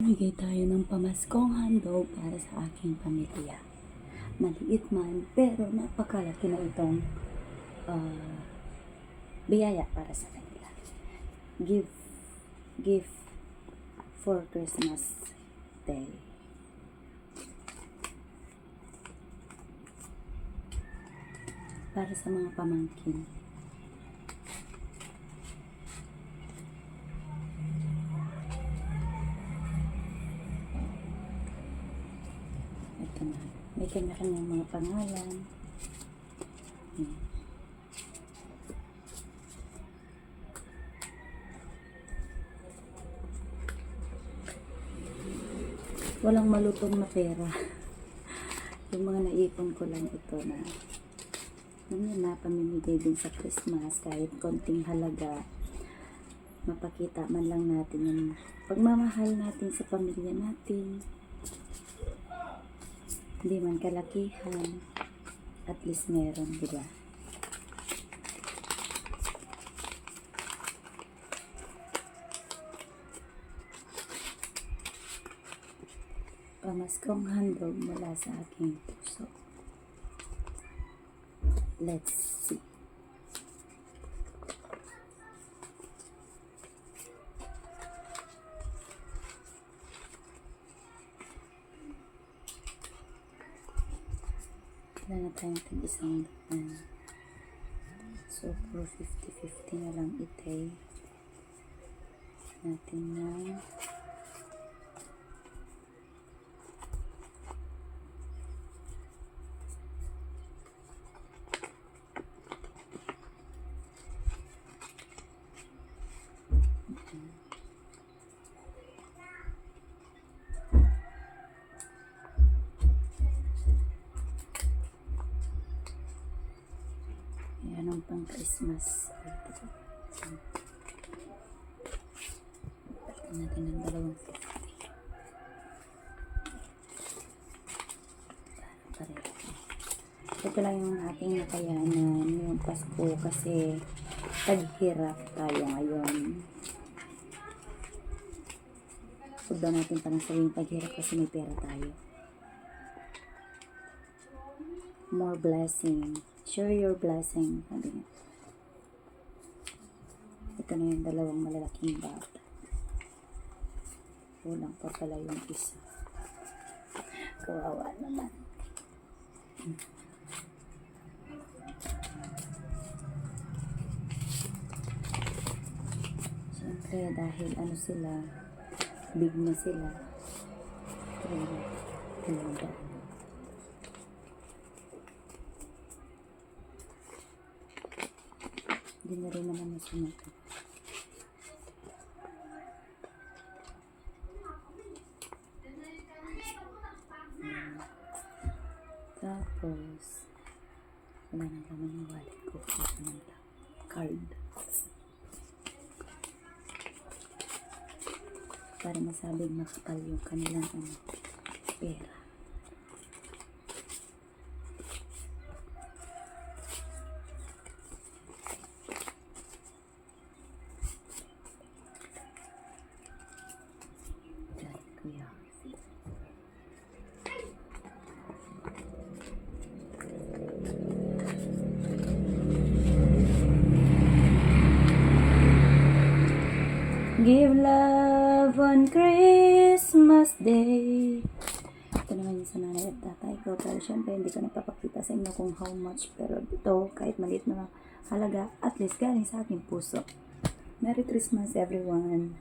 Mamimigay tayo ng pamaskong handog para sa aking pamilya. Maliit man, pero napakalaki na itong biyaya para sa kanila. Gift for Christmas Day. Para sa mga pamangkin. Ito na. May kanya-kanyang mga pangalan. Walang malutong na pera. Yung mga naipon ko lang ito na pamimigay din sa Christmas kahit konting halaga. Mapakita man lang natin yung pagmamahal natin sa pamilya natin. Hindi man kalakihan, at least meron, diba? Pamaskong handog mula sa aking puso. Let's see. Wala na tayong tig-isang daan. So, for 50-50 na lang itay natin na yan ang pang Christmas. Pagkain natin ng 250. Pareho. Ito lang yung ating nakayanan yung Pasko kasi taghirap tayo ngayon. Huwag daw natin parang sabihin taghirap kasi may pera tayo. More blessing. Share your blessing. Sabi niya. Ito na yung dalawang malalaking bata. Kulang pa pala yung isa. Kawawa naman. Siyempre dahil ano sila, big na sila. Kaya, hindi na rin naman nasunod. Tapos, wala na naman yung wallet ko. Ito na lang. Card. Para masabing makapal yung kanilang pera. Give love on Christmas Day. Ito naman yung sa nanay at tatay ko. Pero syempre hindi ko napapakita sa inyo kung how much. Pero ito, kahit maliit na halaga, at least galing sa aking puso. Merry Christmas everyone.